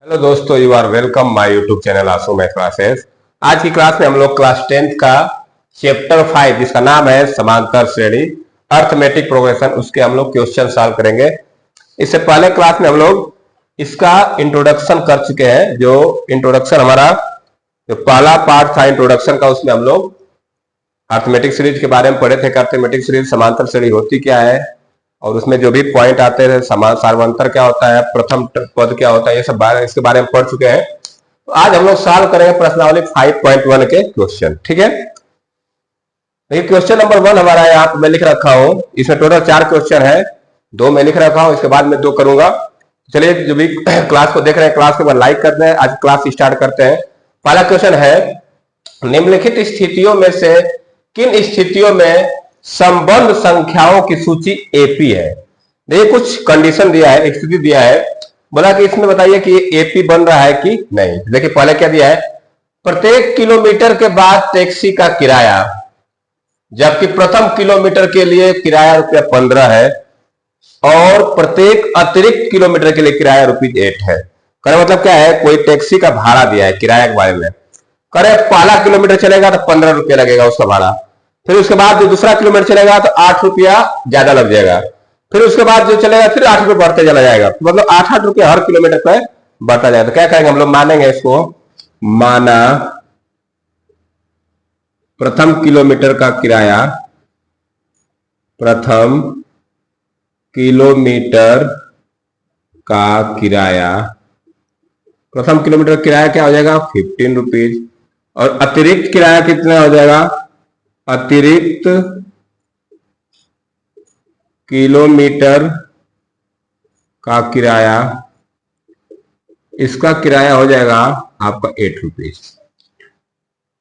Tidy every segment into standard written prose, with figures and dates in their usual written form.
Hello दोस्तों, you are welcome my YouTube channel Aasu math classes. आज की क्लास में हम लोग क्लास 10th का चैप्टर 5 जिसका नाम है समांतर श्रेणी अर्थमेटिक प्रोग्रेशन, उसके हम लोग क्वेश्चन सॉल्व करेंगे। इससे पहले क्लास में हम लोग इसका इंट्रोडक्शन कर चुके हैं। जो इंट्रोडक्शन हमारा जो पहला पार्ट था इंट्रोडक्शन का, उसमें हम लोग अर्थमेटिक सीरीज के बारे में पढ़े थे कि अर्थमेटिक सीरीज समांतर श्रेणी होती क्या है और उसमें जो भी पॉइंट आते हैं, सार्वंतर क्या होता है, प्रथम पद क्या होता है, ये सब इसके बारे में पढ़ चुके हैं। तो आज हम लोग सॉल्व करेंगे प्रश्नावली 5.1 के क्वेश्चन। ठीक है, देखिए क्वेश्चन नंबर 1 हमारा यहाँ पे मैं लिख रखा हूं। इसमें टोटल 4 क्वेश्चन है, 2 मैं लिख रखा हूं, इसके बाद में 2 करूंगा। चलिए, जो भी क्लास को देख रहे हैं क्लास के बाद लाइक करते हैं। आज क्लास स्टार्ट करते हैं। पहला क्वेश्चन है, निम्नलिखित स्थितियों में से किन स्थितियों में संबंध संख्याओं की सूची एपी है। देखिए कुछ कंडीशन दिया है, एक स्थिति दिया है, बोला कि इसमें बताइए कि एपी बन रहा है कि नहीं। देखिए पहले क्या दिया है, प्रत्येक किलोमीटर के बाद टैक्सी का किराया, जबकि प्रथम किलोमीटर के लिए किराया ₹15 है और प्रत्येक अतिरिक्त किलोमीटर के लिए किराया ₹8 है। करे मतलब क्या है, कोई टैक्सी का भाड़ा दिया है किराया के बारे में। करे पहला किलोमीटर चलेगा तो ₹15 लगेगा उसका भाड़ा, फिर उसके बाद जो दूसरा किलोमीटर चलेगा तो ₹8 ज्यादा लग जाएगा, फिर उसके बाद जो चलेगा फिर ₹8 बढ़ते चला जाएगा, मतलब ₹8 हर किलोमीटर पर बढ़ता जाएगा। तो क्या करेंगे हम लोग, मानेंगे इसको, माना प्रथम किलोमीटर का किराया, प्रथम किलोमीटर का किराया, प्रथम किलोमीटर किराया क्या हो जाएगा, ₹15, और अतिरिक्त किराया कितना हो जाएगा, अतिरिक्त किलोमीटर का किराया, इसका किराया हो जाएगा आपका ₹8।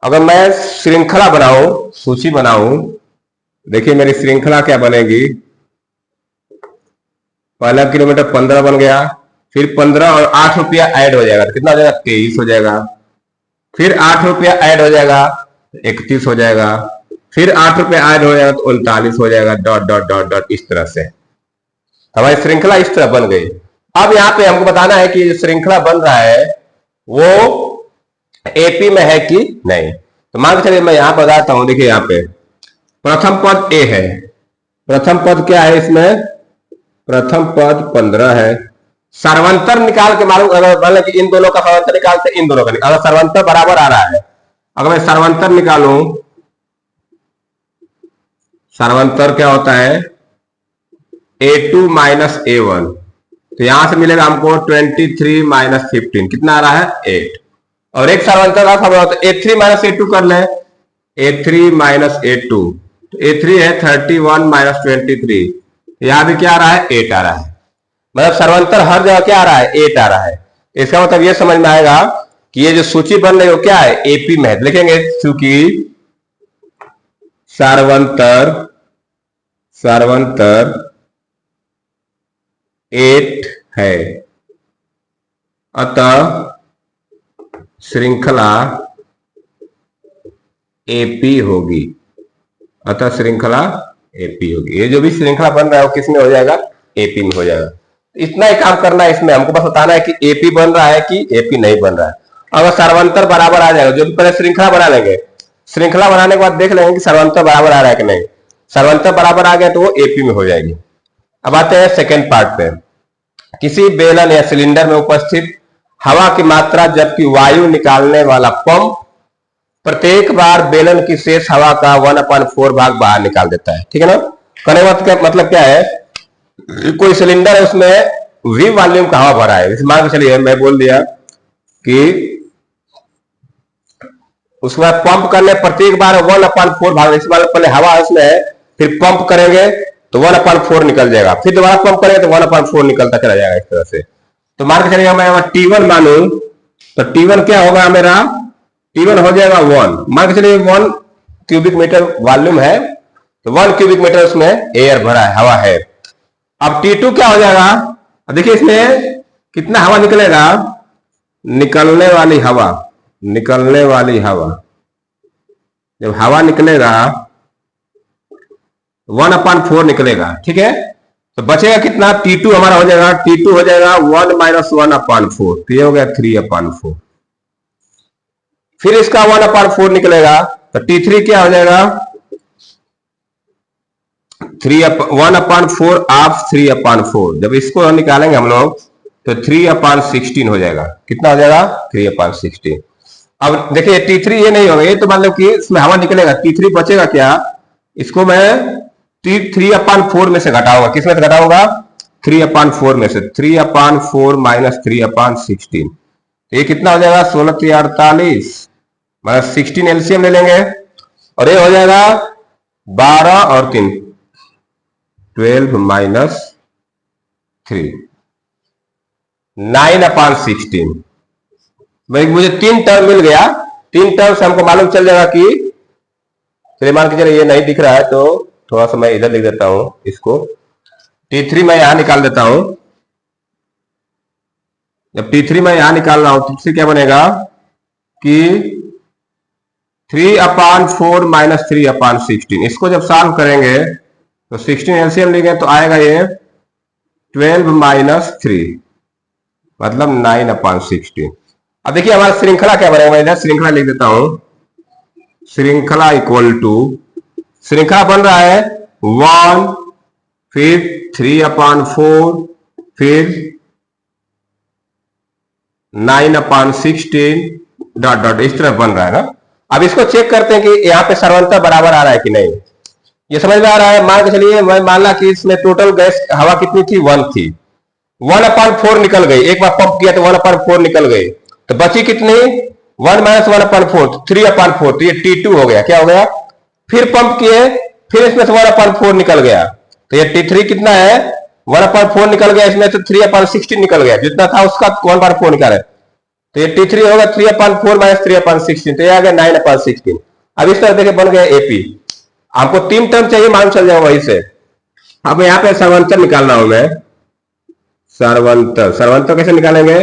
अगर मैं श्रृंखला बनाऊं, सूची बनाऊं, देखिए मेरी श्रृंखला क्या बनेगी, पहला किलोमीटर 15 बन गया, फिर 15 और ₹8 ऐड हो जाएगा तो कितना हो जाएगा, 23 हो जाएगा, फिर ₹8 ऐड हो जाएगा 31 हो जाएगा, फिर ₹8 ऐड हो जाएगा तो 39 हो जाएगा, डॉट डॉट डॉट डॉट, इस तरह से हमारी श्रृंखला इस तरह बन गई। अब यहाँ पे हमको बताना है कि जो श्रृंखला बन रहा है वो एपी में है कि नहीं। तो मान के चलिए मैं यहाँ बताता हूं। देखिए यहाँ पे प्रथम पद ए है, प्रथम पद क्या है इसमें, प्रथम पद 15 है। सर्वंतर निकाल के मालूम, अगर मतलब कि इन दोनों का सर्वंतर निकालते, इन दोनों का, अगर सर्वंतर बराबर आ रहा है, अगर मैं सर्वंतर निकालूं, सर्वंतर क्या होता है, A2 माइनस A1, तो यहां से मिलेगा हमको 23 माइनस 15, कितना आ रहा है, 8। और एक सर्वंतर का खबर होता है, A3 माइनस A2 कर ले, A3 माइनस A2, तो A3 है 31 माइनस 23, यहां भी क्या आ रहा है, 8 आ रहा है। मतलब सर्वंतर हर जगह क्या आ रहा है, 8 आ रहा है। इसका मतलब ये समझ में आएगा कि ये जो सूची बन रही है वो क्या है, एपी में है। लिखेंगे चूंकि सर्वंतर 8 है, अतः श्रृंखला एपी होगी, अतः श्रृंखला एपी होगी। ये जो भी श्रृंखला बन रहा है वो किस में हो जाएगा, एपी में हो जाएगा। इतना ही काम करना है इसमें, हमको बस बताना है कि एपी बन रहा है कि एपी नहीं बन रहा है। अगर सर्वंतर बराबर आ जाएगा, जो भी पहले श्रृंखला बना लेंगे, श्रृंखला बनाने के बाद देख लेंगे कि सर्वंतर बराबर आ रहा है कि नहीं। सर्वंतर बराबर आ गया तो वो एपी में हो जाएगी। अब आते हैं सेकेंड पार्ट पे। किसी बेलन या सिलेंडर में उपस्थित हवा की मात्रा जबकि वायु निकालने वाला पंप प्रत्येक बार बेलन की शेष हवा का 1/4 भाग बाहर निकाल देता है। ठीक है ना। कहने का मतलब क्या है, कोई सिलेंडर है, उसमें वी वॉल्यूम का हवा भरा है, मान के चलिए मैं बोल दिया कि उसमें पंप करने प्रत्येक बार 1/4 भाग, इस बार पहले हवा उसमें है, फिर पंप करेंगे तो 1/4 निकल जाएगा, फिर दोबारा पंप करेंगे तो 1/4 निकलता चला जाएगा इस तरह से। तो मान के चलिए मैं T1 मानू, तो T1 क्या होगा मेरा, T1 हो जाएगा 1। मान के चलिए 1 क्यूबिक मीटर वॉल्यूम है, तो 1 क्यूबिक मीटर उसमें एयर भरा है, हवा है। अब T2 क्या हो जाएगा, देखिए इसमें कितना हवा निकलेगा, निकलने वाली हवा, निकलने वाली हवा, जब हवा निकलेगा 1/4 निकलेगा। ठीक है, तो बचेगा कितना, T2 हमारा हो जाएगा, T2 हो जाएगा 1 - 1/4, तो ये हो गया 3/4। फिर इसका 1/4 निकलेगा, तो T3 क्या हो जाएगा, 1/4 ऑफ 3/4। जब इसको निकालेंगे हम लोग तो 3/16 हो जाएगा। कितना हो जाएगा, 3/16। अब देखिए T3 ये नहीं होगा, ये तो मान लो कि इसमें हवा निकलेगा, T3 बचेगा क्या, इसको मैं 3/4 में से घटाऊंगा। किस में से घटाऊंगा, 3/4 में से। 3/4 - 3/16, ये कितना हो जाएगा, 16×3 = 48, मतलब 16 एलसीएम ले लेंगे, और ये हो जाएगा 12 और 3 12 - 3 9/16। भाई मुझे 3 टर्म मिल गया। 3 टर्म से हमको मालूम चल जाएगा कि, चलिए मान के चलिए ये नहीं दिख रहा है तो थोड़ा सा मैं इधर लिख देता हूं इसको। T3 मैं यहां निकाल देता हूं। जब T3 मैं यहां निकाल रहा हूं तो इससे क्या बनेगा कि 3/4 - 3/16, इसको जब सॉल्व करेंगे तो 16 एलसीएम लेंगे तो आएगा ये 12 - 3, मतलब 9/16। अब देखिए हमारा श्रृंखला क्या बनेगा, मैं इधर श्रृंखला लिख देता हूं। श्रृंखला इक्वल टू, श्रृंखला बन रहा है 1, फिर 3/4, फिर 9/16 डॉट डॉट, इस तरह बन रहा है ना। अब इसको चेक करते हैं कि यहाँ पे सर्वंतर बराबर आ रहा है कि नहीं। ये समझ में आ रहा है, मान के चलिए मैं मान ला कि इसमें टोटल गैस हवा कितनी थी, 1 थी, 1/4 निकल गई। एक बार पंप किया तो 1/4 निकल गई, तो बची कितनी, 1 - 1/4, 3/4, तो ये T2 हो गया। क्या हो गया, फिर पंप किए, फिर इसमें से 1/4 निकल गया, तो ये T3 कितना है, 1/4 निकल गया, इसमें से 3/16 निकल गया, जितना था उसका 1/4 निकाले, तो ये T3 होगा 3/4 - 3/16, तो ये आ गया 9/16। अब इस तरह देखिए बन गया AP। आपको 3 टर्म चाहिए, मालूम चल जाएगा वहीं से। अब यहाँ पे सर्वंतर निकालना हूं मैं, सर्वंतर। सर्वंतर कैसे निकालेंगे,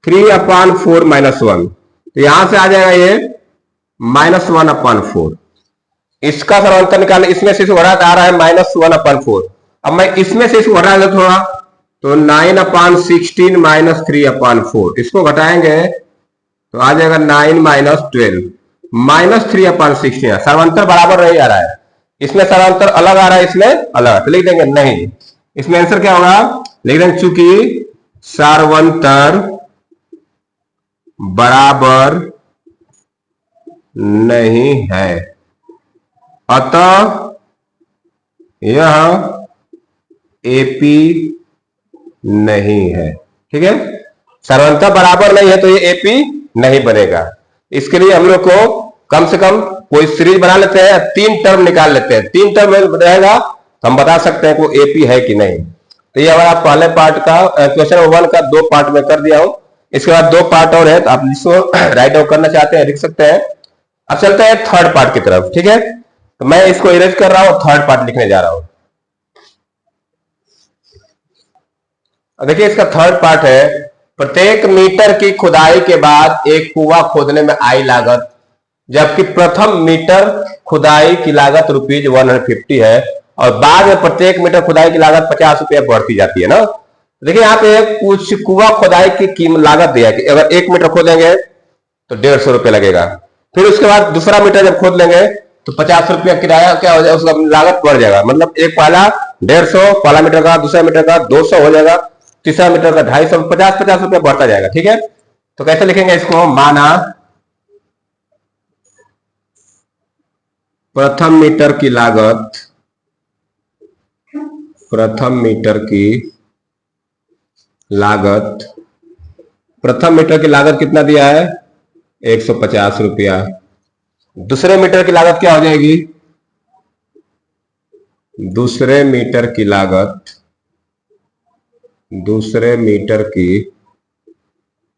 3/4 - 1, तो यहां से आ जाएगा ये -1/4। इसका सर्वंतर निकालना, इसमें से इसको हटा आ रहा है -1/4। अब मैं इसमें से इसको हटा दे थोड़ा, तो 9/16 - 3/4, इसको घटाएंगे तो आ जाएगा 9 - 12 - 3/16। सर्वंतर बराबर नहीं आ रहा है, इसमें सर्वंतर अलग आ रहा है, इसमें अलग, तो लिख देंगे नहीं। इसमें आंसर क्या होगा, लिख देंगे चूंकि सर्वंतर बराबर नहीं है, अतः यह AP नहीं है। ठीक है, सर्वंतर बराबर नहीं है तो ये AP नहीं बनेगा। इसके लिए हम लोग को कम से कम कोई सीरीज बना लेते हैं, 3 टर्म निकाल लेते हैं। 3 टर्म रहेगा तो हम बता सकते हैं को AP है कि नहीं। तो ये हमारा पहले पार्ट का क्वेश्चन नंबर 1 का 2 पार्ट में कर दिया हूं। इसके बाद 2 पार्ट और है, तो आप जिसको राइट डाउन करना चाहते हैं लिख सकते हैं। अब चलते हैं थर्ड पार्ट की तरफ। ठीक है, तो मैं इसको इरेज कर रहा हूं, थर्ड पार्ट लिखने जा रहा हूं। देखिए इसका थर्ड पार्ट है, प्रत्येक मीटर की खुदाई के बाद एक कुआं खोदने में आई लागत, जबकि प्रथम मीटर खुदाई की लागत ₹150 है, और बाद में प्रत्येक मीटर खुदाई की लागत ₹50 बढ़ती जाती है ना। देखिए यहाँ पे कुछ कुआं खुदाई की लागत दिया कि अगर 1 मीटर खोदेंगे तो ₹150 लगेगा, फिर उसके बाद दूसरा मीटर जब खोद लेंगे तो ₹50 किराया क्या हो जाएगा, उसका लागत बढ़ जाएगा। मतलब एक पहला 150 पहला मीटर का, दूसरा मीटर का 200 हो जाएगा, तीसरा मीटर का 250, ₹50 बढ़ता जाएगा। ठीक है, तो कैसे लिखेंगे इसको, माना प्रथम मीटर की लागत, प्रथम मीटर की लागत, प्रथम मीटर की लागत कितना दिया है, ₹150। दूसरे मीटर की लागत क्या हो जाएगी, दूसरे मीटर की लागत, दूसरे मीटर की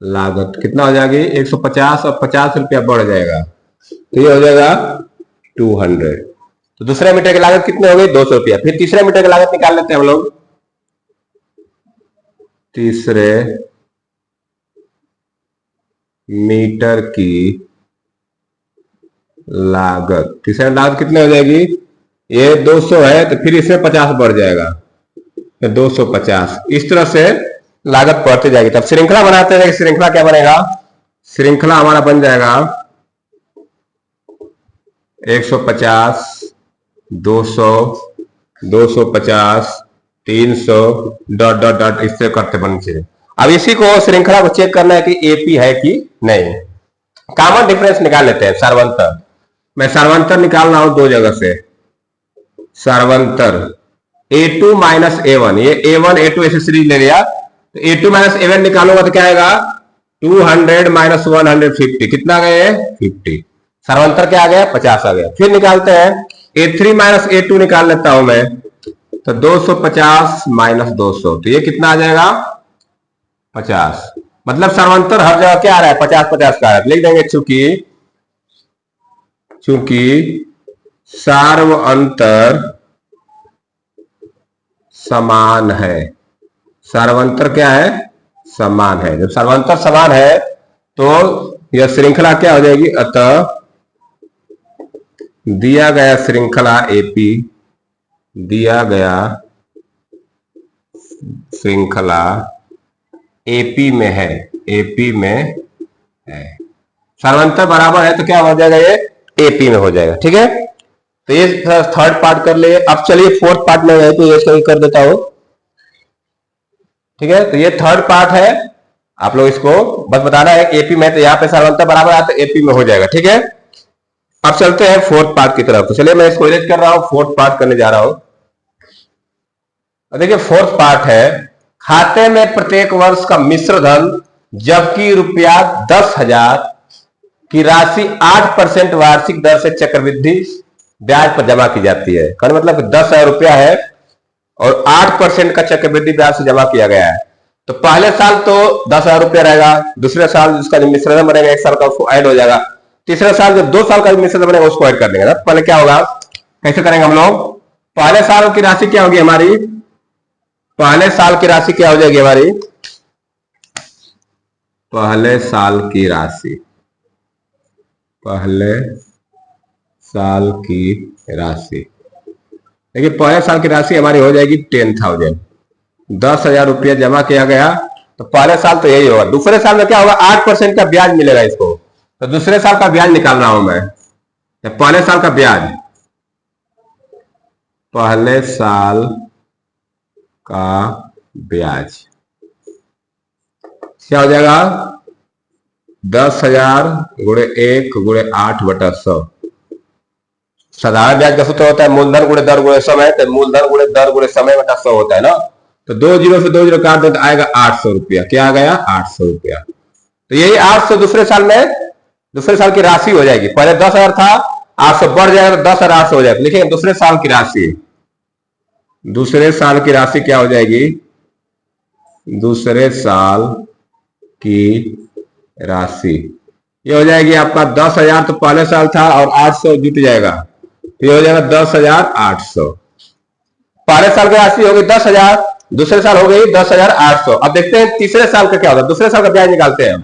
लागत कितना हो जाएगी, 150 और ₹50 बढ़ जाएगा, तो ये हो जाएगा 200। तो दूसरे मीटर की लागत कितनी हो गई, ₹200। फिर तीसरे मीटर की लागत निकाल लेते हैं हम लोग। तीसरे मीटर की लागत, तीसरे लागत कितनी हो जाएगी, ये 200 है तो फिर इसमें 50 बढ़ जाएगा, तो 250। इस तरह से लागत बढ़ती जाएगी। तब श्रृंखला बनाते हैं, श्रृंखला क्या बनेगा, श्रृंखला हमारा बन जाएगा 150, 200, 250, 300 डॉट डॉट डॉट इससे करते बननी चाहिए। अब इसी को श्रृंखला को चेक करना है कि एपी है कि नहीं। कॉमन डिफरेंस निकाल लेते हैं, सार्वंतर। मैं सार्वंतर निकाल रहा हूं दो जगह से। सार्वंतर A2 माइनस A1, ये A1 A2 ऐसे सीरीज ले लिया, तो A2 माइनस A1 निकालूंगा तो क्या आएगा 200 माइनस 150, कितना आ गया 50। सार्वंतर क्या आ गया 50 आ गया। फिर निकालते हैं A3 माइनस A2 निकाल लेता हूं मैं, तो 250 माइनस 200, तो ये कितना आ जाएगा 50। मतलब सार्वंतर हर जगह क्या आ रहा है 50-50 का आ रहा है। लिख देंगे चूंकि सार्वंतर समान है। सार्वंतर क्या है समान है। जब सार्वंतर समान है तो यह श्रृंखला क्या हो जाएगी, अतः दिया गया श्रृंखला एपी, दिया गया श्रृंखला एपी में है, एपी में है। सार्वंतर बराबर है तो क्या हो जाएगा ये एपी में हो जाएगा। ठीक है, तो ये थर्ड पार्ट कर लिए। अब चलिए फोर्थ पार्ट में है तो ये कर देता हूं। ठीक है, तो ये थर्ड पार्ट है, आप लोग इसको बस बताना है एपी में, तो यहाँ पे सार्वंतर बराबर आता है एपी में हो जाएगा। ठीक है, अब चलते हैं फोर्थ पार्ट की तरफ। तो चलिए मैं इसको इरेज कर रहा हूं, फोर्थ पार्ट करने जा रहा हूं। देखिए फोर्थ पार्ट है, खाते में प्रत्येक वर्ष का मिश्र धन जबकि रुपया 10,000 की राशि 8% वार्षिक दर से चक्रवृद्धि ब्याज पर जमा की जाती है। कहने मतलब 10,000 रुपया है और 8% का चक्रवृद्धि ब्याज से जमा किया गया है। तो पहले साल तो 10,000 रुपया रहेगा, दूसरे साल जिसका जो मिश्रण बनेगा 1 साल का उसको ऐड हो जाएगा, तीसरे साल जब 2 साल का मिश्रण बनेगा उसको ऐड कर देंगे ना। पहले क्या होगा, कैसे करेंगे हम लोग, पहले साल की राशि क्या होगी हमारी, पहले साल की राशि क्या हो जाएगी हमारी, पहले साल की राशि, पहले साल की राशि देखिए पहले साल की राशि हमारी हो जाएगी 10,000। 10,000 रुपया जमा किया गया, तो पहले साल तो यही होगा। दूसरे साल में क्या होगा 8% का ब्याज मिलेगा इसको, तो दूसरे साल का ब्याज निकाल रहा हूं मैं। पहले साल का ब्याज, पहले साल का ब्याज क्या हो जाएगा 10,000 गुणे 1 गुणे 8/100। साधारण ब्याज का सूत्र होता है मूलधन गुणे दर गुणे समय, तो मूलधन गुणे दर गुणे समय बटा 100 होता है ना। तो 2 जीरो से 2 जीरो काट दो तो आएगा 800 रुपया। क्या आ गया 800 रुपया। तो यही 800 दूसरे साल में, दूसरे साल की राशि हो जाएगी। पहले 10,000 था, 800 बढ़ जाएगा तो 10,800 हो जाएगा। लिखिए दूसरे साल की राशि, दूसरे साल की राशि क्या हो जाएगी, दूसरे साल की राशि ये हो जाएगी आपका 10,000 तो पहले साल था और 800 जुट जाएगा, ये हो जाएगा 10,800। पहले साल की राशि हो गई 10,000, दूसरे साल हो गई 10,800। अब देखते हैं तीसरे साल का क्या होता है, दूसरे साल का ब्याज निकालते हैं।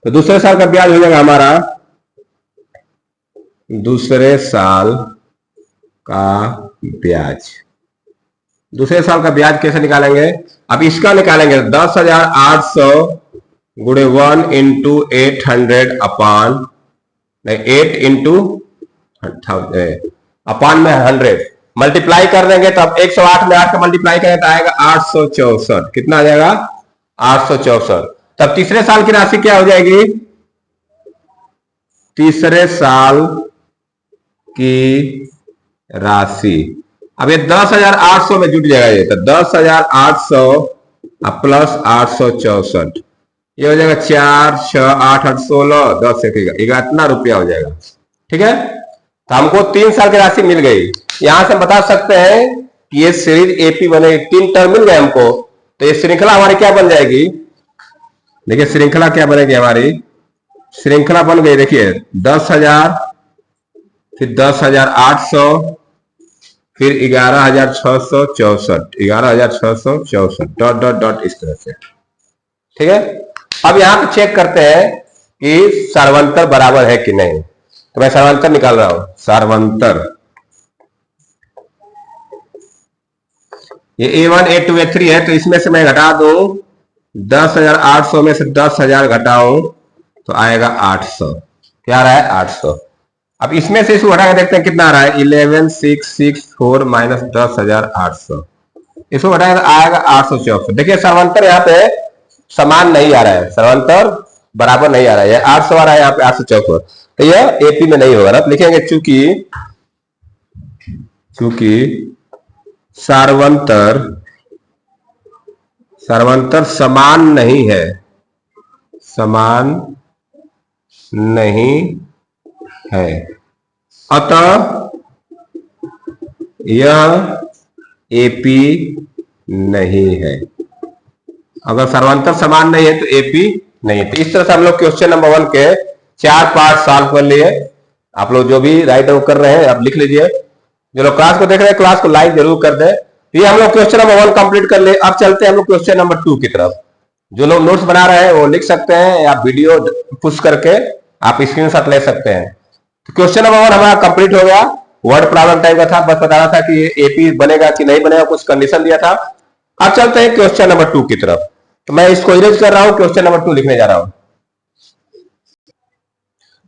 तो दूसरे साल का ब्याज हो जाएगा हमारा, दूसरे साल का ब्याज, दूसरे साल का ब्याज कैसे निकालेंगे, अब इसका निकालेंगे 10,800 गुणे 1 इंटू 800 अपान, नहीं 8 इंटू अपान में 100 मल्टीप्लाई कर देंगे। तो अब 108 में 8 का मल्टीप्लाई करें तो आएगा 864। कितना आ जाएगा 864। तब तीसरे साल की राशि क्या हो जाएगी, तीसरे साल की राशि, अब ये 10,800 में जुट जाएगा ये, तो 10,800 प्लस 864 ये हो जाएगा 4, 6, 8, 8, 16, 10 इतना रुपया हो जाएगा। ठीक है, तो हमको 3 साल की राशि मिल गई। यहां से हम बता सकते हैं कि ये सीरीज एपी बनेगी। 3 टर्म मिल गए हमको, तो ये श्रृंखला हमारी क्या बन जाएगी, देखिए श्रृंखला क्या बनेगी हमारी, श्रृंखला बन गई देखिए 10,000 फिर 10,800 फिर 11,664, 11,664 डॉट डॉट डॉट इस तरह से। ठीक है, अब यहां पे चेक करते हैं कि सार्वंतर बराबर है कि नहीं। तो मैं सार्वंतर निकाल रहा हूं, सार्वंतर ये A1 A2 A3 है, तो इसमें से मैं घटा दूं 10,800 में से 10,000 घटाऊं तो आएगा 800। क्या आ रहा है? 800। अब इसमें से इसको घटा के देखते हैं कितना आ रहा है। 11,664 माइनस 10,800, इसको घटाएं तो आएगा 864। देखिए सर्वांतर यहाँ पे समान नहीं आ रहा है, सर्वांतर बराबर नहीं आ रहा है। 800 आ रहा है यहाँ पे 864, तो यह एपी में नहीं होगा ना। तो लिखेंगे चूंकि सर्वांतर समान नहीं है, अतः यह एपी नहीं है। अगर सर्वांतर समान नहीं है तो एपी नहीं है। तो इस तरह से हम लोग क्वेश्चन नंबर 1 के 4 पार्ट सॉल्व कर लिए। आप लोग जो भी राइट कर रहे हैं आप लिख लीजिए। जो लोग क्लास को देख रहे हैं क्लास को लाइक जरूर कर दे। ये हम लोग क्वेश्चन नंबर 1 कंप्लीट कर लिए। अब चलते हैं हम लोग क्वेश्चन नंबर 2 की तरफ। जो लोग नोट्स बना रहे हैं वो लिख सकते हैं, या वीडियो पुश करके आप स्क्रीनशॉट ले सकते हैं। तो क्वेश्चन नंबर 1 हमारा कंप्लीट हो गया। वर्ड प्रॉब्लम टाइप का था, बस बताना था कि एपी बनेगा कि नहीं बनेगा, कुछ कंडीशन दिया था। अब चलते हैं क्वेश्चन नंबर 2 की तरफ। तो मैं इसको इरेज कर रहा हूं, क्वेश्चन नंबर 2 लिखने जा रहा हूं।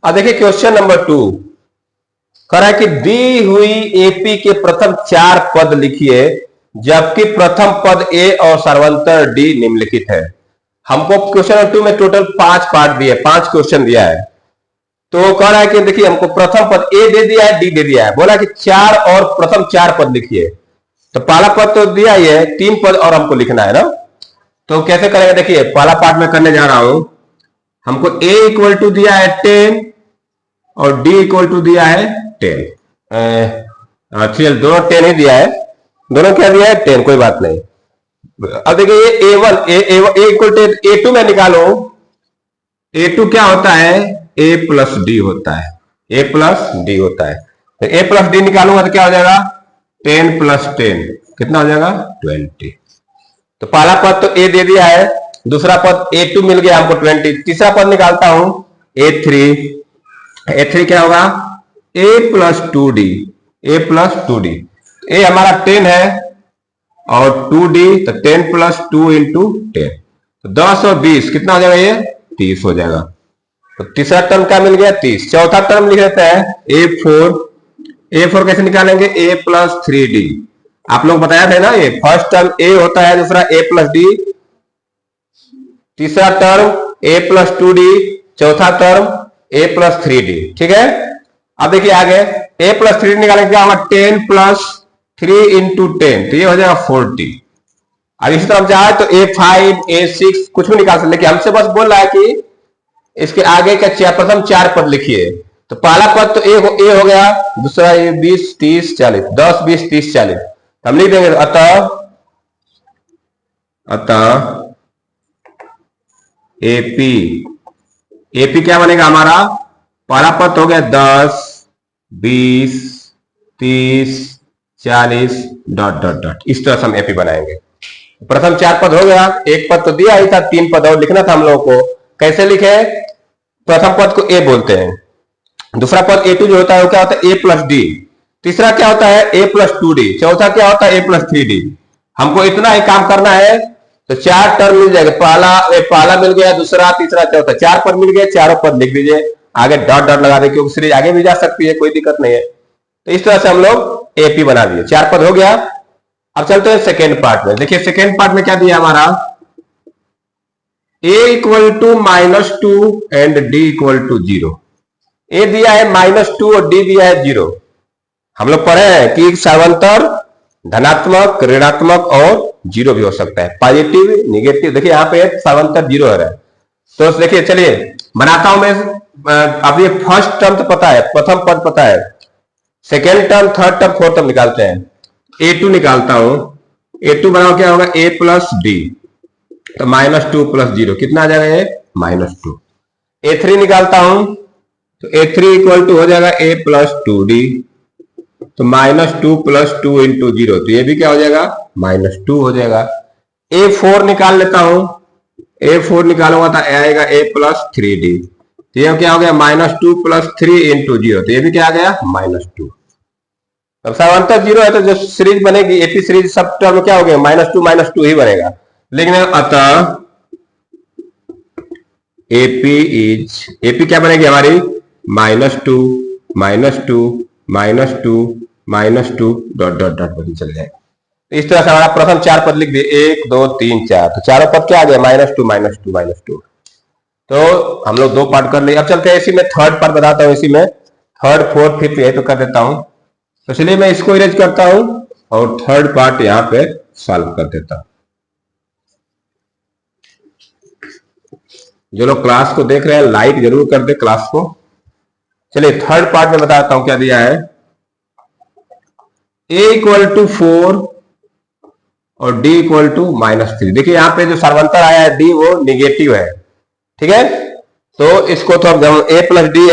अब देखिए क्वेश्चन नंबर 2 कह रहा है कि दी हुई एपी के प्रथम 4 पद लिखिए, जबकि प्रथम पद ए और सर्वांतर डी निम्नलिखित है। हमको क्वेश्चन नंबर 2 में टोटल 5 पार्ट दिए, 5 क्वेश्चन दिया है। तो कह रहा है कि देखिए हमको प्रथम पद ए दे दिया है, डी दे दिया है, बोला कि 4 और प्रथम 4 पद लिखिए। तो पहला पद तो दिया ही है, 3 पद और हमको लिखना है ना। तो कैसे करेंगे? देखिए पहला पार्ट में करने जा रहा हूं। हमको a इक्वल टू दिया है 10 और d इक्वल टू दिया है 10। चलिए दोनों 10 ही दिया है, दोनों क्या दिया है? 10, कोई बात नहीं। अब देखिए ये a1 इक्वल टू a2 में निकालो। a2 क्या होता है? a प्लस डी होता है, a प्लस डी होता है। तो a प्लस डी निकालूंगा तो क्या हो जाएगा? 10 प्लस 10 कितना हो जाएगा? 20। तो पहला पद तो a दे दिया है, दूसरा पद a2 मिल गया हमको 20। तीसरा पद निकालता हूं a3 क्या होगा? a plus 2d, a plus 2d। a हमारा 10 है और 2d, तो 10 प्लस 2 इंटू 10, तो 10 और 20 कितना हो जाएगा? ये 30 हो जाएगा। तो तीसरा टर्म क्या मिल गया? 30। चौथा टर्म लिख देते हैं a4 कैसे निकालेंगे? a plus 3d। आप लोग बताया थे ना, ये फर्स्ट टर्म a होता है, दूसरा a प्लस डी, तीसरा टर्म a प्लस 2d, चौथा टर्म a प्लस 3d। ठीक है। अब देखिए आगे a प्लस 3d निकालेंगे, क्या होगा? 10 प्लस 3 इंटू 10, तो ये हो जाएगा 40। अब इसी तरफ जाए तो a5 a6 कुछ भी निकाल सकते, लेकिन हमसे बस बोल रहा है कि इसके आगे का प्रथम 4 पद लिखिए। तो पहला पद तो ए हो गया, दूसरा ये 20 30 40, 10 20 30 40, हम लिख देंगे अतः एपी क्या बनेगा हमारा? पहला पद हो गया 10 20 30 40 डॉट डॉट डॉट, इस तरह से हम एपी बनाएंगे। प्रथम 4 पद हो गया, एक पद तो दिया ही था, 3 पद और लिखना था हम लोगों को। कैसे लिखे? प्रथम पद को ए बोलते हैं, दूसरा पद a2 जो होता है वो क्या होता है? a प्लस डी, तीसरा क्या होता है? a प्लस 2d, चौथा क्या होता है? a plus 3d। हमको इतना ही काम करना है, तो 4 टर्म मिल जाएगा। पहला मिल गया, दूसरा तीसरा चौथा, 4 पद मिल गए, चारों पद लिख दीजिए, आगे डॉट डॉट लगा दे, क्योंकि सीरीज आगे भी जा सकती है, कोई दिक्कत नहीं है। तो इस तरह से हम लोग एपी बना दिए, 4 पद हो गया। अब चलते हैं सेकेंड पार्ट में। देखिए सेकेंड पार्ट में क्या दिया हमारा? a equal to -2 and d equal to 0। a दिया है -2 और d दिया है 0। हम लोग पढ़े हैं कि सर्वांतर धनात्मक, ऋणात्मक और 0 भी हो सकता है, पॉजिटिव निगेटिव। देखिए यहाँ पे सर्वांतर 0 है। तो देखिए चलिए बनाता हूं मैं। अब ये फर्स्ट टर्म तो पता है, प्रथम पद पता है, second term, third term, fourth term निकालते हैं। a2 निकालता हूं, a2 बनाओ क्या होगा? a प्लस डी, तो -2 प्लस 0 कितना आ जाएगा? ये -2। a3 निकालता हूं, तो a3 इक्वल टू हो जाएगा a प्लस 2d, तो -2 प्लस 2 इंटू 0, तो ये भी क्या हो जाएगा? -2 हो जाएगा। a4 निकाल लेता हूं, a4 निकालूंगा तो आएगा a प्लस 3d, तो ये क्या हो गया? -2 प्लस 3 इंटू 0, तो ये भी क्या आ गया? -2। अब समांतर जीरो है तो जो सीरीज बनेगी एपी सीरीज सब टर्म क्या हो गया, -2 ही बनेगा। लेकिन अतः एपी क्या बनेगी हमारी, -2 -2 डॉट डॉट डॉट बन चल जाएगा। इस तरह से हमारा प्रथम चार पद लिख दिए, 1 2 3 4, तो चारों पद क्या आ गया, -2 तो हम लोग दो पार्ट कर लिए। अब चलते हैं इसी में थर्ड पार्ट बताता हूं, इसी में थर्ड फोर्थ फिफ्थ यही तो कर देता हूं। तो चलिए मैं इसको इरेज करता हूं और थर्ड पार्ट यहां पे सॉल्व कर देता हूं। जो लोग क्लास को देख रहे हैं लाइक जरूर कर दे क्लास को। चलिए थर्ड पार्ट में बताता हूं क्या दिया है, a = 4 और d = -3। देखिए यहां पे जो सर्वंतर आया है d वो निगेटिव है, ठीक है। तो इसको तो अब a + d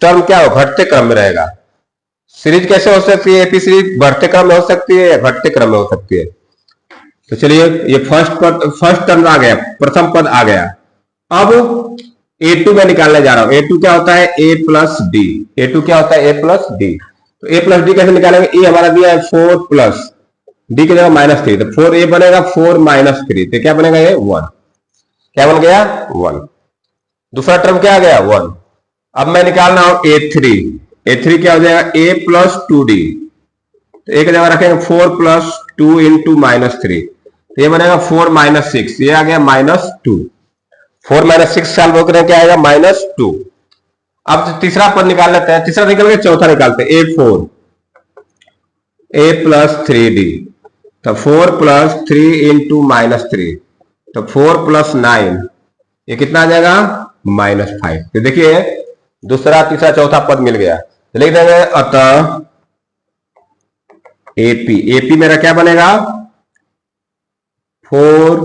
टर्म क्या हो, घटते क्रम में रहेगा। सीरीज कैसे हो सकती है, एपी सीरीज बढ़ते क्रम में हो सकती है या घटते क्रम में हो सकती है। तो चलिए ये फर्स्ट टर्म आ गया, प्रथम पद आ गया। अब a2 में निकालने जा रहा हूं। a2 क्या होता है, a + d। a2 क्या होता है, a + d। तो a + d कैसे निकालेंगे, a हमारा दिया है 4 + d की जगह -3, तो 4a बनेगा 4 - 3, तो क्या बनेगा ये 1। क्या बन गया 1। दूसरा टर्म क्या आ गया 1। अब मैं निकालना हूं a3। a3 क्या हो जाएगा, a + 2d। तो एक जगह रखेंगे 4 + 2 × -3, तो ये बनेगा 4 - 6, ये आ गया -2। 4 - 6 साल होकर क्या आएगा, -2। अब तो तीसरा पद निकाल लेते हैं, तीसरा निकल के चौथा निकालते हैं, a4 a + 3d। तो 4 + 3 × -3, तो 4 + 9, ये कितना आ जाएगा -5। तो देखिए दूसरा तीसरा चौथा पद मिल गया। तो लिख देंगे अतः एपी मेरा क्या बनेगा, 4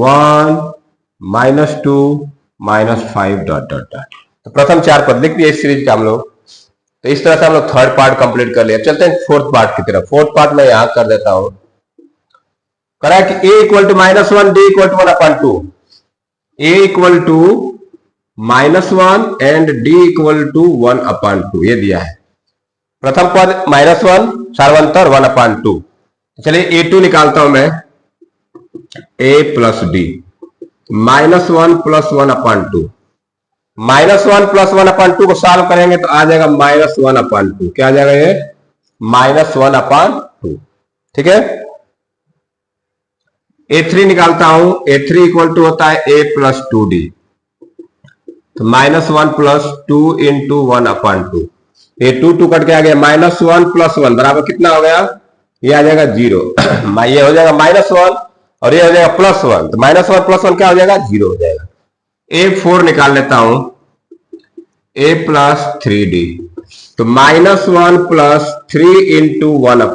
1 -2 -5 डॉट डॉट डॉट। तो प्रथम चार पद लिख दिए इस सीरीज का हम लोग। तो इस तरह से हम लोग थर्ड पार्ट कंप्लीट कर लिया। चलते हैं फोर्थ पार्ट की तरफ। फोर्थ पार्ट में यहां कर देता हूं, करा कि a = -1 d = 1/2, a = -1 and d = 1/2 ये दिया है। प्रथम पद -1 सार्वंतर 1/2। चलिए a2 निकालता हूं मैं, a + d -1 + 1/2। -1 + 1/2 को सॉल्व करेंगे तो आ जाएगा -1/2। क्या आ जाएगा ये, -1/2, ठीक है। a3 निकालता हूं, a3 = होता है a + 2d। तो -1 + 2 × 1/2, ये 2 कट के आ गया, -1 + 1 बराबर कितना हो गया, ये आ जाएगा 0। ये हो जाएगा -1 और ये हो जाएगा +1, तो -1 + 1 क्या हो जाएगा, 0 हो जाएगा। a4 निकाल लेता हूं, a + 3d। तो -1 + 3 ×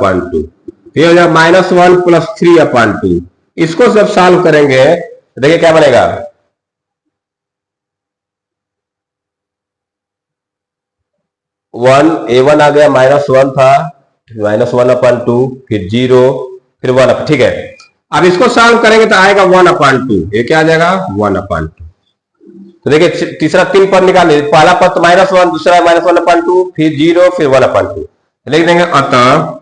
1/2, ये हो जाएगा -1 + 3/2। इसको जब सॉल्व करेंगे तो देखिए क्या बनेगा, a1 आ गया, -1 था, -1/2, फिर 0, फिर 1, ठीक है। अब इसको सॉल्व करेंगे तो आएगा 1/2, ये क्या आ जाएगा 1/2। तो देखिए तीसरा 3 पद निकाले, पहला पद तो -1, दूसरा -1/2, फिर 0, फिर 1/2। लिख देंगे अतः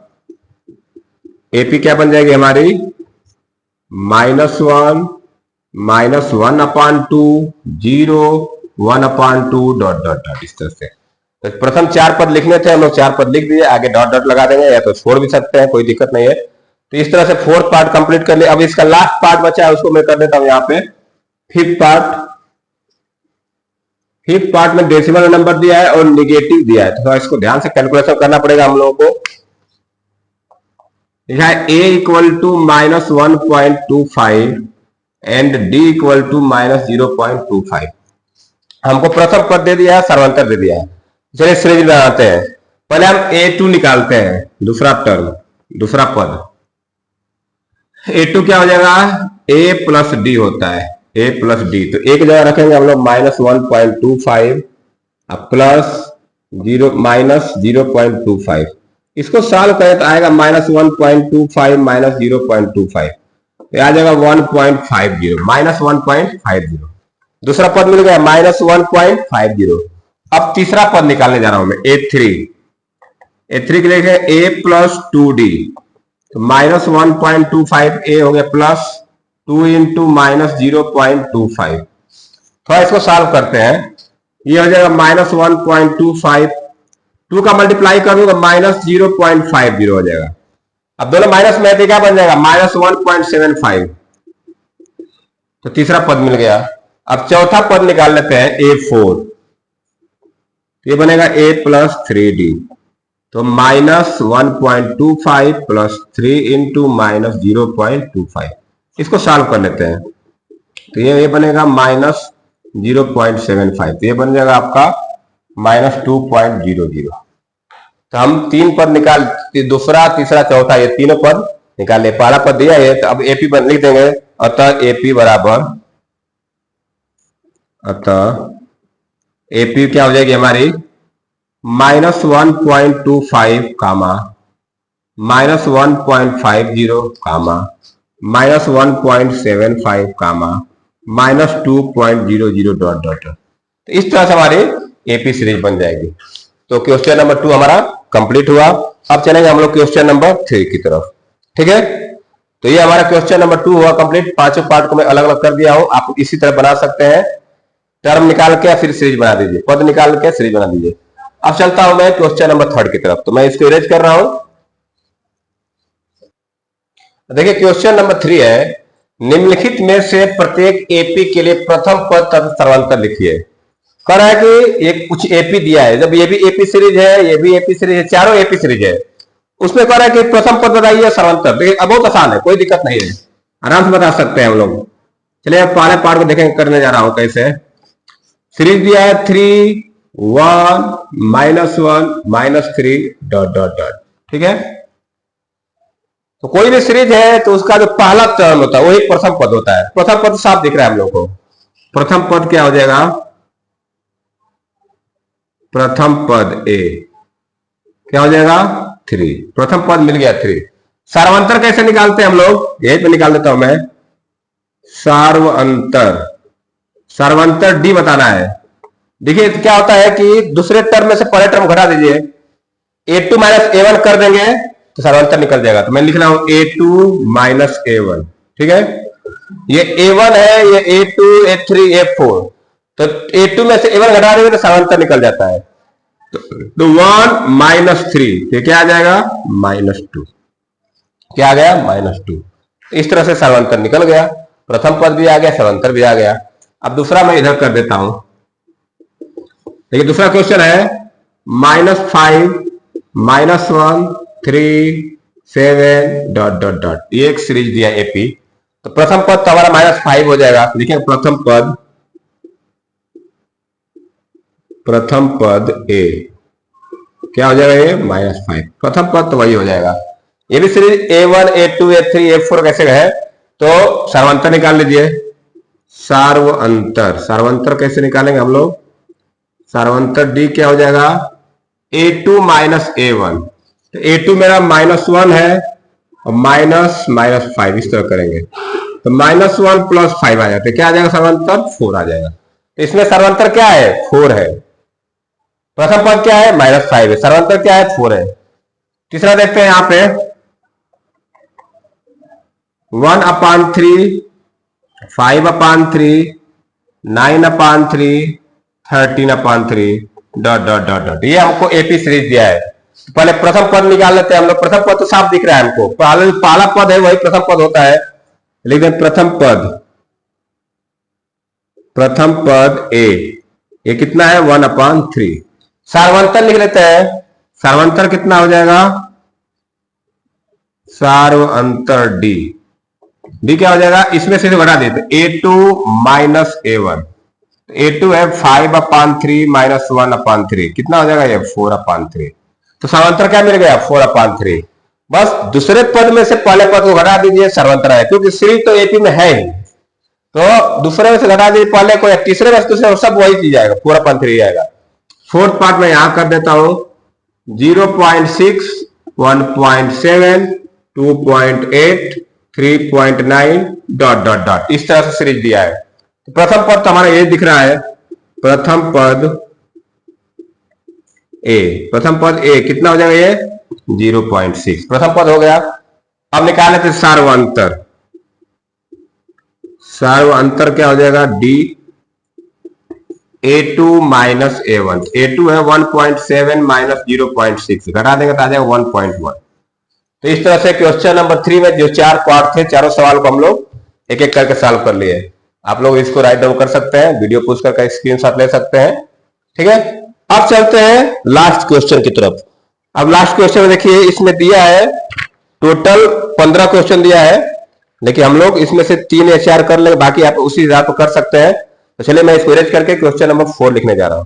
एपी क्या बन जाएगी हमारी, -1 -1/2 0 1/2 डॉट डॉट डॉट, इस तरह से। तो प्रथम चार पद लिखने थे हम लोग, चार पद लिख दिए, आगे डॉट डॉट लगा देंगे या तो छोड़ भी सकते हैं, कोई दिक्कत नहीं है। तो इस तरह से फोर्थ पार्ट कंप्लीट कर लिया। अब इसका लास्ट पार्ट बचा है उसको मैं कर देता हूं यहाँ पे फिफ्थ पार्ट। फिफ्थ पार्ट में डेसिमल नंबर दिया है और निगेटिव दिया है, तो इसको ध्यान से कैलकुलेशन करना पड़ेगा हम लोगों को। लिखा है a = -1.25 एंड d = -0.25। हमको प्रथम पद दे दिया है, सर्वंतर दे दिया है। चलिए सीरीज बनाते हैं। पहले हम a2 निकालते हैं, दूसरा टर्म, दूसरा पद। a2 क्या हो जाएगा, a + d होता है, a + d। तो एक जगह रखेंगे हम लोग -1.25 प्लस 0.25। इसको सॉल्व करें तो आएगा -1.25 - 0.25, तो आ जाएगा 1.50, -1.50। दूसरा पद मिल गया -1.50। अब तीसरा पद निकालने जा रहा हूं मैं, a3। A3 के लिए a प्लस 2d, तो -1.25 a हो गया प्लस 2 इंटू -0.25। थोड़ा इसको सॉल्व करते हैं। ये हो जाएगा -1.25, 2 का मल्टीप्लाई कर दूंगा -0.50 हो जाएगा। अब दोनों माइनस में क्या बन जाएगा -1.75, तो तीसरा पद मिल गया। अब चौथा पद निकाल लेते हैं A4, ये बनेगा a प्लस 3d, तो -1.25 प्लस 3 इंटू -0.25, इसको सॉल्व कर लेते हैं। तो ये बनेगा -0.75, तो ये बन जाएगा आपका -2.00। तो हम 3 पद निकाल, दूसरा तीसरा चौथा ये तीनों पद निकाल ले। पहला पद दिया है तो अब एपी लिख देंगे। अतः एपी बराबर, अतः एपी क्या हो जाएगी हमारी -1.25 कामा -1.50 कामा -1.75 कामा -2.00 डॉट डॉट। तो इस तरह से हमारी एपी सीरीज बन जाएगी। तो क्वेश्चन नंबर 2 हमारा कंप्लीट हुआ। अब चलेंगे हम लोग क्वेश्चन नंबर 3 की तरफ। ठीक है, तो ये हमारा क्वेश्चन नंबर 2 हुआ कंप्लीट। पांचों पार्ट को मैं अलग अलग कर दिया हूं, आप इसी तरह बना सकते हैं। टर्म निकाल के फिर सीरीज बना दीजिए, पद निकाल के सीरीज बना दीजिए। अब चलता हूं मैं क्वेश्चन नंबर 3 की तरफ। तो मैं इसको इरेज कर रहा हूं। देखिए क्वेश्चन नंबर 3 है, निम्नलिखित में से प्रत्येक एपी के लिए प्रथम पद तथा सर्वांतर लिखिए। कह रहा है कि एक कुछ एपी दिया है, जब ये भी एपी सीरीज है, ये भी एपी सीरीज है, चारों एपी सीरीज है, उसमें कह रहा है कि प्रथम पद बताइए सर्वांतर। देखिए अब बहुत आसान है, कोई दिक्कत नहीं है, आराम से बता सकते हैं हम लोग। चलिए अब पहले पार्ट को देखेंगे, करने जा रहा हूं कैसे। सीरीज दिया है 3 1 -1 -3 डॉट डॉट डॉट। ठीक है, तो कोई भी सीरीज है तो उसका जो पहला टर्म होता है वो एक प्रथम पद होता है। प्रथम पद साफ दिख रहा है हम लोग को। प्रथम पद क्या हो जाएगा, प्रथम पद ए क्या हो जाएगा 3, प्रथम पद मिल गया 3। सार्वंतर कैसे निकालते हैं हम लोग, यही पे निकाल देता हूं मैं। सार्वंतर, सार्वंतर डी बताना है। देखिए क्या होता है कि दूसरे टर्म में से पहले टर्म घटा दीजिए, a2 -a1 कर देंगे तो सर्वांतर निकल जाएगा। तो मैं लिख रहा हूं a2 -a1। ठीक है, ये a1 है, ये a2 a3 a4, तो a2 में से a1 घटा देंगे तो सर्वांतर निकल जाता है। तो 1 -3, तो क्या आ जाएगा -2, क्या आ गया -2। इस तरह से सर्वांतर निकल गया, प्रथम पद भी आ गया, सर्वांतर भी आ गया। अब दूसरा मैं इधर कर देता हूं। देखिए दूसरा क्वेश्चन है -5 -1 3 7 डॉट डॉट डॉट, ये एक सीरीज दिया एपी। तो प्रथम पद तो हमारा -5 हो जाएगा। देखिए प्रथम पद ए क्या हो जाएगा, ये -5, प्रथम पद तो वही हो जाएगा। ये भी series a1 a2 a3 a4 कैसे है, तो सर्वांतर निकाल लीजिए। सार्वअंतर, सार्वअंतर कैसे निकालेंगे हम लोग, सार्वअंतर डी क्या हो जाएगा a2 -a1, तो a2 मेरा -1 है और -5 इस तरह करेंगे तो -1 + 5 आ जाते, क्या आ जाएगा सर्वांतर 4 आ जाएगा। तो इसमें सर्वांतर क्या है 4 है, प्रथम पद क्या है -5 है, सर्वांतर क्या है 4 है। तीसरा देखते हैं यहां पे 1/3 5/3 9/3 13/3 डॉट डॉट डॉट डॉट, ये हमको एपी सीरीज दिया है। पहले प्रथम पद निकाल लेते हैं हम लोग। प्रथम पद तो साफ दिख रहा है हमको, पहला पद है वही प्रथम पद होता है। लेकिन प्रथम पद ए, ये कितना है 1/3। सार्वंतर लिख लेते हैं, सार्वंतर कितना हो जाएगा, सार्वंतर डी, डी क्या हो जाएगा, इसमें से घटा देते a2 -a1, a2 है 5/3 -1/3, कितना हो जाएगा ये 4/3। तो सर्वांतर क्या मिल गया 4/3। बस दूसरे पद में से पहले पद को घटा दीजिए, सर्वांतर है, क्योंकि सीरीज तो एपी में है ही, तो दूसरे में से घटा दीजिए पहले को, तीसरे में से सब वही चीज आएगा 4/3 आएगा। फोर्थ पार्ट में यहां कर देता हूं 0.6 1.7 2.8 3.9 डॉट डॉट डॉट, इस तरह से सीरीज दिया है। तो प्रथम पद तो हमारा ये दिख रहा है, प्रथम पद ए, प्रथम पद ए कितना हो जाएगा ये 0.6 प्रथम पद हो गया। अब निकाले थे सार्वअंतर, सार्वअंतर क्या हो जाएगा D A2 minus A1, A2 है 1.7 माइनस 0.6 घटा देंगे तो आ जाएगा 1.1। तो इस तरह से क्वेश्चन नंबर 3 में जो 4 पार्ट थे, चारों सवाल को हम लोग एक एक करके सॉल्व कर लिए। आप लोग इसको राइट डाउन कर सकते हैं, वीडियो पोस्ट करके स्क्रीनशॉट ले सकते हैं, ठीक है। अब चलते हैं लास्ट क्वेश्चन की तरफ। अब लास्ट क्वेश्चन में देखिए, इसमें दिया है टोटल 15 क्वेश्चन दिया है, लेकिन हम लोग इसमें से 3 या 4 कर लेंगे, बाकी आप उसी हिसाब पर कर सकते हैं। तो चलिए मैं इसको इरेज करके क्वेश्चन नंबर 4 लिखने जा रहा हूं।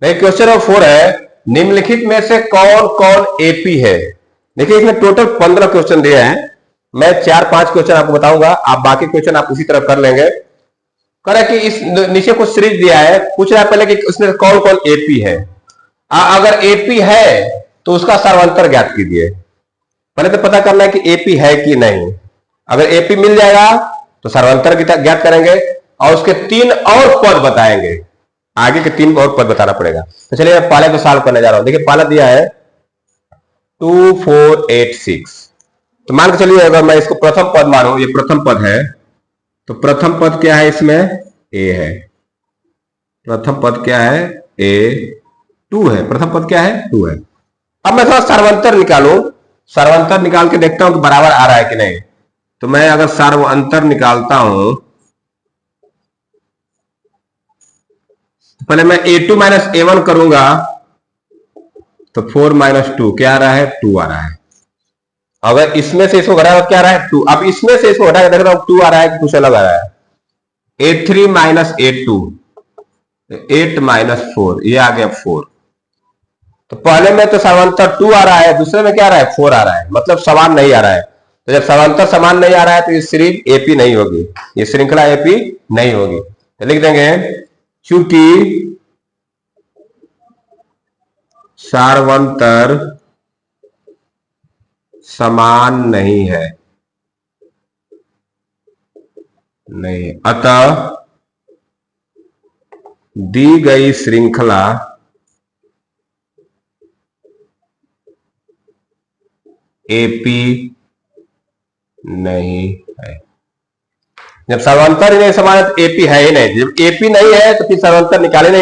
क्वेश्चन नंबर 4 है, निम्नलिखित में से कौन कौन एपी है। देखिए इसमें टोटल 15 क्वेश्चन दिए हैं, मैं 4-5 क्वेश्चन आपको बताऊंगा, आप बाकी क्वेश्चन आप उसी तरह कर लेंगे। करे कि इस नीचे कुछ सीरीज दिया है, पूछ रहा है पहले कि उसमें कौन कौन एपी है। अगर एपी है तो उसका सार्वंतर ज्ञात कीजिए। पहले तो पता करना है कि एपी है कि नहीं। अगर एपी मिल जाएगा तो सार्वंतर ज्ञात करेंगे और उसके 3 और पद बताएंगे, आगे के 3 और पद बताना पड़ेगा। तो चलिए मैं पहले तो सॉल्व करने जा रहा हूं। देखिए पहला दिया है 2486, तो मान के चलिए अगर मैं इसको प्रथम पद मानूं, ये प्रथम पद है, तो प्रथम पद क्या है इसमें ए है, प्रथम पद क्या है A2 है, प्रथम पद क्या है 2 है। अब मैं थोड़ा सार्वंतर निकालूं, सार्वंतर निकाल के देखता हूं कि बराबर आ रहा है कि नहीं। तो मैं अगर सार्वंतर निकालता हूं, पहले मैं A2 माइनस A1 करूंगा तो 4 माइनस 2 क्या आ रहा है 2 आ रहा है। अगर इसमें से इसको घटा तो क्या आ रहा है 2। अब इसमें से इसको घटा के देख रहा हूं 2 आ रहा है कि कुछ अलग आ रहा है। A3 माइनस A2 8 माइनस 4, ये आ गया 4। तो पहले में तो समांतर 2 आ रहा है, दूसरे में क्या आ रहा है 4 आ रहा है, मतलब समान नहीं आ रहा है। तो जब समांतर समान नहीं आ रहा है तो ये सीरीज एपी नहीं होगी, ये श्रृंखला एपी नहीं होगी। तो लिख देंगे चूंकि सार्वंतर समान नहीं है, नहीं, अतः दी गई श्रृंखला एपी नहीं है। जब सर्वांतर ही नहीं समान है तो एपी है ही नहीं। जब एपी नहीं है तो फिर सर्वांतर निकालेंगे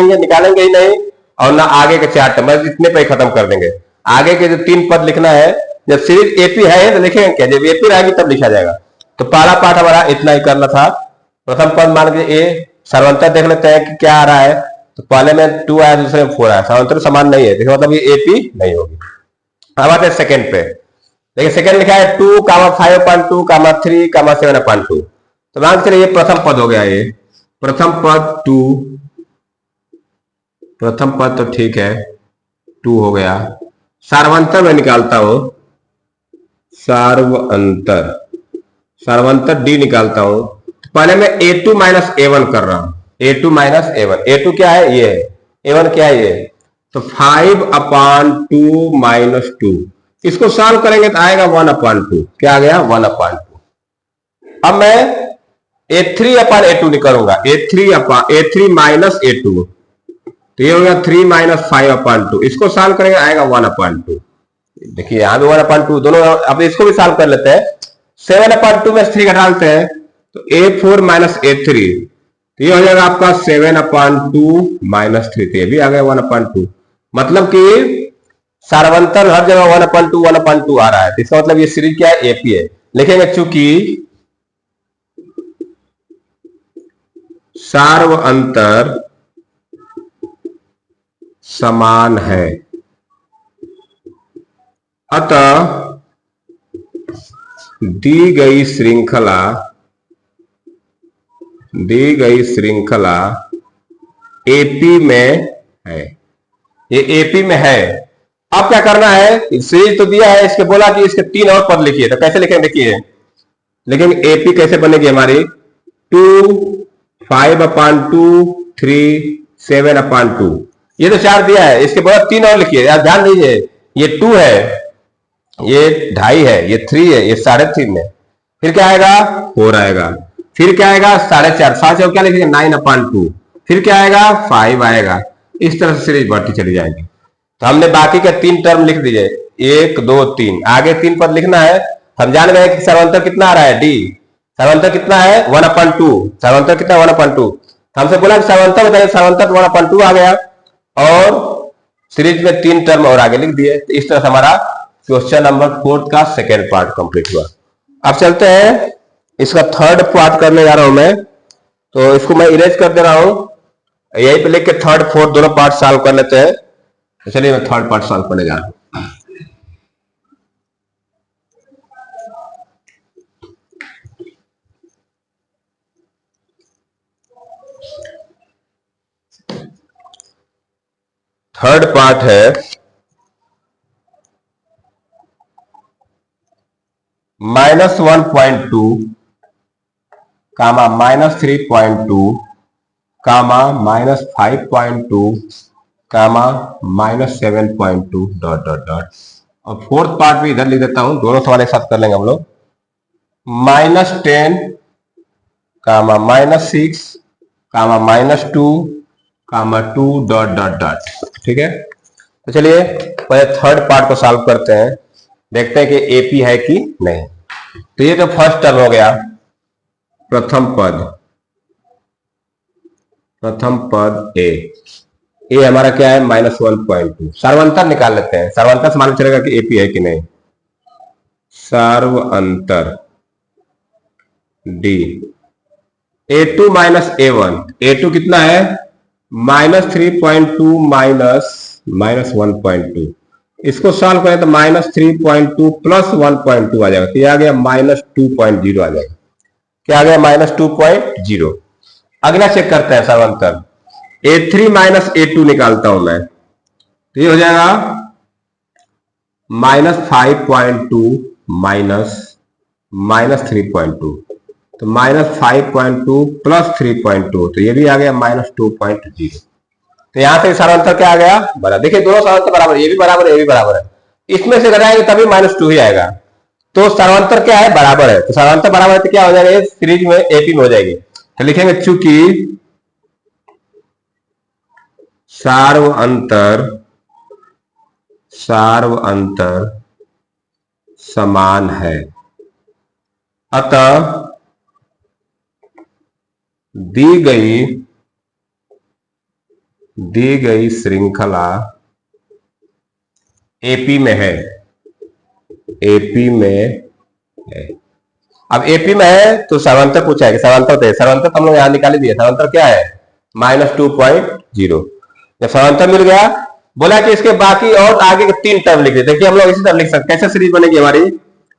ही नहीं, और ना आगे के 4 टर्म इतने पे ही खत्म कर देंगे। आगे के जो 3 पद लिखना है, जब सीरीज एपी है तो लिखेंगे क्या, जब एपी रहेगी तब लिखा जाएगा। तो पहला पार्ट हमारा इतना ही करना था। प्रथम पद मान के ए, सर्वांतर देख लेते हैं कि क्या आ रहा है। तो पहले में 2 आया, दूसरे में 4 आया, सर्वांतर समान नहीं है, मतलब ये एपी नहीं होगी। अब आते हैं सेकेंड पे। देखिए सेकेंड लिखा है 2, 5/2, 3, 7/2। तो मान के चलिए ये प्रथम पद हो गया, ये प्रथम पद 2, प्रथम पद तो ठीक है 2 हो गया। सार्वंतर में निकालता हूं, सार्वंतर, सार्वंतर डी निकालता हूं। तो पहले मैं A2 माइनस A1 कर रहा हूं, A2 माइनस A1। A2 क्या है ये है, A1 क्या है ये। तो 5/2 माइनस 2, इसको सॉल्व करेंगे तो आएगा 1/2। क्या आ गया 1/2। अब मैं A3/A2 निकालूंगा, A3 माइनस A2, तो ये हो गया 3 माइनस 5/2। इसको सॉल्व करेंगे आएगा 1/2। देखिए यहां भी 1/2 दोनों। अब इसको भी सॉल्व कर लेते हैं। 7/2 में 3 घटाते हैं तो A4 माइनस A3, तो ये हो जाएगा आपका 7/2 माइनस 3, तो ये भी आ गया 1/2। मतलब कि सार्वंतर हर जगह 1/2 आ रहा है। इसका मतलब ये सीरीज क्या है एपी है। लिखेंगे चूंकि सार्वंतर समान है, अतः दी गई श्रृंखला एपी में है, ये एपी में है। अब क्या करना है, सीरीज तो दिया है, इसके बोला कि इसके 3 और पद लिखिए। तो कैसे लिखेंगे, देखिए लिखेंगे एपी कैसे बनेगी हमारी 2, 5/2, 3, 7/2। ये तो 4 दिया है, इसके बाद 3 और लिखिए। यार ध्यान दीजिए, ये 2 है, ये 2.5 है, ये 3 है, ये 3.5 है। फिर क्या आएगा 4 आएगा, फिर क्या आएगा 4.5, 4 क्या लिखेंगे 9/2। फिर क्या आएगा 5 आएगा, इस तरह से सीरीज बढ़ती चली जाएगी। तो हमने बाकी के 3 टर्म लिख दीजिए, 1 2 3, आगे 3 पद लिखना है। हम जान गए कि सर्वांतर कितना आ रहा है, डी। सर्वांतर कितना है 1/2, सर्वांतर कितना 1/2। हमसे बोला कि सर्वांतर बताइए, सर्वांतर 1/2 आ गया और सीरीज में 3 टर्म और आगे लिख दिए। तो इस तरह से हमारा क्वेश्चन नंबर 4 का सेकेंड पार्ट कंप्लीट हुआ। अब चलते हैं, इसका थर्ड पार्ट करने जा रहा हूं मैं, तो इसको मैं इरेज कर दे रहा हूं, यहीं पे लिख के थर्ड फोर्थ दोनों पार्ट सॉल्व कर लेते हैं। तो चलिए मैं थर्ड पार्ट सॉल्व करने जा रहा हूं। थर्ड पार्ट है -1.2 कामा -3.2 कामा -5.2 कामा -7.2 डॉट डॉट डॉट। और फोर्थ पार्ट भी इधर लिख देता हूं, दोनों सवाल एक साथ कर लेंगे हम लोग। -10 कामा -6 कामा -2 कामा 2 डॉट डॉट डॉट। ठीक है, तो चलिए पहले थर्ड पार्ट को सॉल्व करते हैं, देखते हैं कि एपी है कि नहीं। तो ये तो फर्स्ट टर्म हो गया, प्रथम पद ए हमारा क्या है -1.2। सर्वांतर निकाल लेते हैं, सर्वांतर से मालूम चलेगा कि एपी है कि नहीं। सर्वांतर D A2 minus A1, A2 कितना है -3.2 माइनस 1.2। इसको सॉल्व करें तो -3.2 प्लस 1.2 आ जाएगा, तो ये आ गया -2.0 आ जाएगा। क्या आ गया -2.0। अगला चेक करते हैं सर्वांतर, A3 माइनस A2 निकालता हूं मैं, तो ये हो जाएगा -5.2 माइनस 3.2, तो -5.2 प्लस 3.2, तो ये भी आ गया -2.0। तो यहां से सर्वांतर क्या आ गया बराबर। देखिए दोनों सर्वांतर बराबर, ये भी बराबर है ये भी बराबर है, इसमें से घटाएंगे तभी -2 ही आएगा। तो सर्वांतर क्या है बराबर है, तो सर्वांतर बराबर है तो क्या हो जाएगा सीरीज में एपी में हो जाएगी। तो लिखेंगे चूंकि सर्वांतर समान है, अतः दी गई श्रृंखला एपी में है। अब एपी में है तो सर्वांतर पूछा है कि सर्वांतर हम लोग यहां निकाल दिए। सर्वांतर क्या है -2.0। जब सर्वांतर मिल गया, बोला कि इसके बाकी और आगे के 3 टर्म लिख देते। देखिए हम लोग इसी तरह लिख सकते हैं। कैसे सीरीज बनेगी हमारी,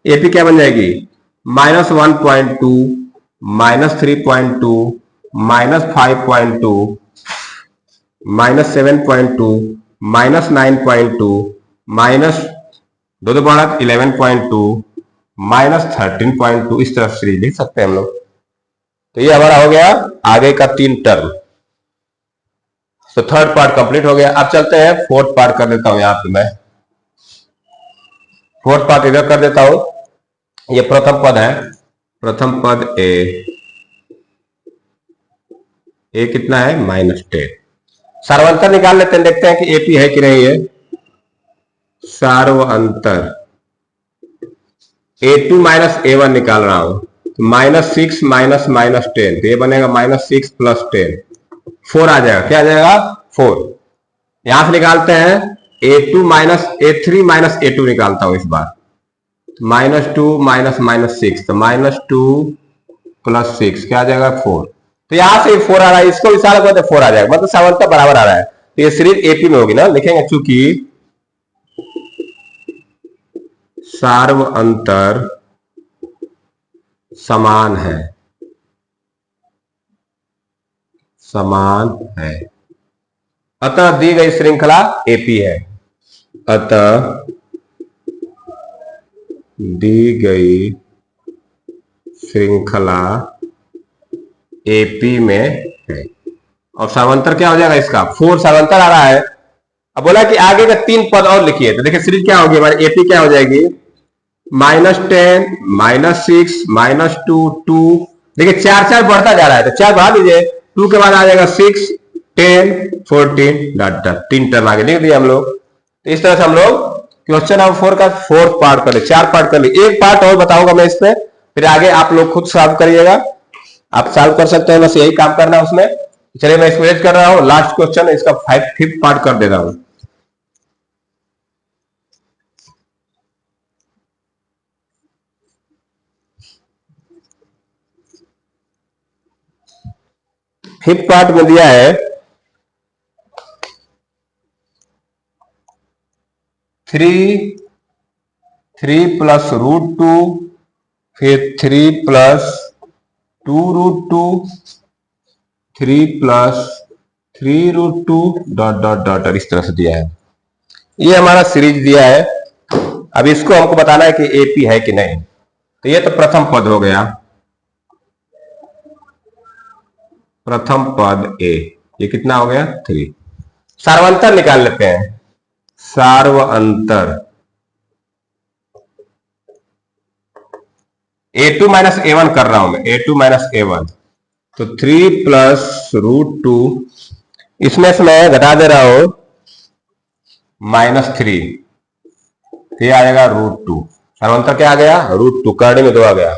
एपी क्या बन जाएगी -1.2 -3.2 -5.2 -7.2 -9.2 दो बढ़ा 11.2 -13.2, इस तरह सीरीज लिख सकते हैं हम लोग। तो ये हमारा हो गया आगे का 3 टर्म। तो थर्ड पार्ट कंप्लीट हो गया। अब चलते हैं फोर्थ पार्ट कर देता हूं, यहां पे मैं फोर्थ पार्ट इधर कर देता हूं। ये प्रथम पद है, प्रथम पद ए कितना है -10। सर्वांतर निकाल लेते हैं, देखते हैं कि एपी है कि नहीं है। सर्वांतर A2 माइनस A1 निकाल रहा हूं, तो -6 माइनस -10, तो ये बनेगा -6 प्लस 10, 4 आ जाएगा। क्या आ जाएगा 4। यहां से निकालते हैं A2 minus A3 minus A2 निकालता हूं इस बार, -2 माइनस -6, तो -2 प्लस 6 क्या आ जाएगा 4। तो यहां से 4 आ रहा है, इसको विचार करते 4 आ जाएगा, मतलब सर्वांतर बराबर आ रहा है। तो ये सीरीज एपी में होगी ना, लिखेंगे चूंकि सर्वांतर समान है, अतः दी गई श्रृंखला एपी है। अतः दी गई श्रृंखला एपी में है। और सर्वांतर क्या हो जाएगा इसका 4 सर्वांतर आ रहा है। अब बोला कि आगे का 3 पद और लिखिए, तो देखिए सीरीज क्या होगी हमारी एपी क्या हो जाएगी -10 -6 -2 2। देखिए 4 बढ़ता जा रहा है, तो 4 बढ़ा दीजिए, 2 के बाद आ जाएगा 6 10 14 डॉट डॉट 3 टर्म आगे लिख दिया हम लोग। तो इस तरह से हम लोग क्वेश्चन नंबर 4 का 4th पार्ट कर ले, 4 पार्ट कर ले। एक पार्ट और बताऊंगा मैं इस पे, फिर आगे आप लोग खुद सॉल्व करिएगा। आप सॉल्व कर सकते हैं, बस यही काम करना है उसमें। चलिए मैं इसको कर रहा हूं, लास्ट क्वेश्चन इसका 5th पार्ट कर दे रहा हूं। फिफ्थ पार्ट में दिया है 3 प्लस √2, फिर 3 plus 2√2, 3 plus 3√2 dot dot dot इस तरह से दिया है। ये हमारा सीरीज दिया है। अब इसको हमको बताना है कि एपी है कि नहीं। तो ये तो प्रथम पद हो गया, प्रथम पद ए। ये कितना हो गया 3। सार्वंतर निकाल लेते हैं, सार्वअंतर a2 माइनस a1 कर रहा हूं मैं, a2 माइनस a1। तो 3 प्लस √2, इसमें से मैं घटा दे रहा हूं -3, ये आएगा √2। सार्वंतर क्या आ गया √2, करने में 2 आ गया।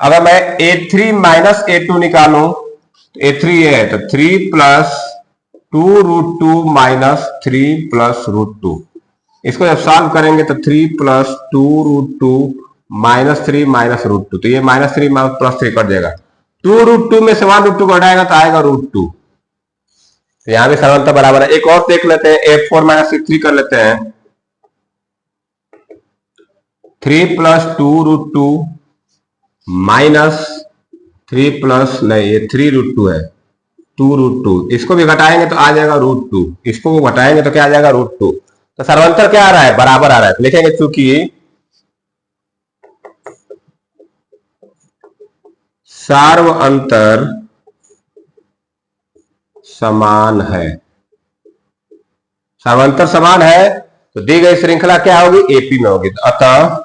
अगर मैं a3 माइनस a2 निकालूं, a3 ये है, तो 3 प्लस 2√2 माइनस 3 प्लस √2। इसको जब सॉल्व करेंगे तो 3 प्लस 2√2 -3 माइनस √2, तो ये -3 प्लस 3 कट जाएगा। 2√2 में से 1√2 घटाएगा तो आएगा √2। तो यहां भी सार्वंतर बराबर है। एक और देख लेते हैं, a4 माइनस 3 कर लेते हैं। 3 प्लस 2√2 माइनस 3 प्लस, नहीं ये 3√2 है, 2√2। इसको भी घटाएंगे तो आ जाएगा √2, इसको घटाएंगे तो क्या आ जाएगा √2। तो सार्वंतर क्या आ रहा है बराबर आ रहा है। तो लिखेंगे चूंकि सार्वअंतर समान है, सार्वंतर समान है तो दी गई श्रृंखला क्या होगी एपी में होगी। तो अतः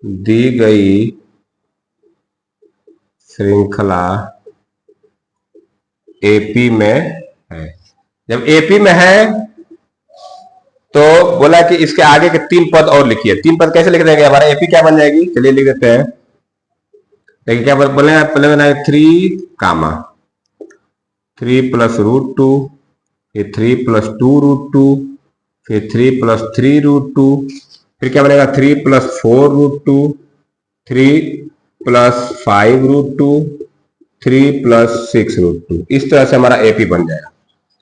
दी गई श्रृंखला एपी में है। जब एपी में है तो बोला कि इसके आगे के 3 पद और लिखिए। 3 पद कैसे लिख देंगे, हमारा एपी क्या बन जाएगी, चलिए लिख देते हैं। लेकिन क्या बोले, पहले बनाए 3 कामा 3 प्लस √2, फिर 3 प्लस 2√2, फिर 3 प्लस 3√2, फिर क्या बनेगा 3 प्लस 4√2, 3 प्लस 5√2, 3 प्लस 6√2। इस तरह से हमारा एपी बन जाएगा।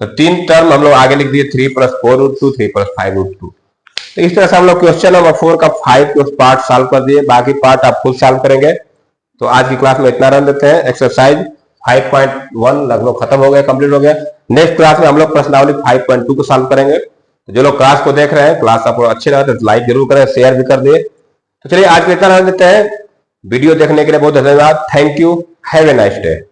तो 3 टर्म हम लोग आगे लिख दिए, 3 प्लस 4√2, 3 प्लस 5√2। तो इस तरह से हम लोग क्वेश्चन नंबर 4 का 5 पार्ट सॉल्व कर दिए। बाकी पार्ट आप खुद सॉल्व करेंगे। तो आज की क्लास में इतना रन देते हैं। एक्सरसाइज 5.1 लगभग खत्म हो गया, कंप्लीट हो गया। नेक्स्ट क्लास में हम लोग प्रश्नावली 5.2 को सॉल्व करेंगे। तो जो लोग क्लास को देख रहे हैं, क्लास आपको अच्छी लगे तो लाइक जरूर करें, शेयर भी कर दिए। तो चलिए आज में इतना रन देते हैं। वीडियो देखने के लिए बहुत धन्यवाद। Thank you, have a nice day.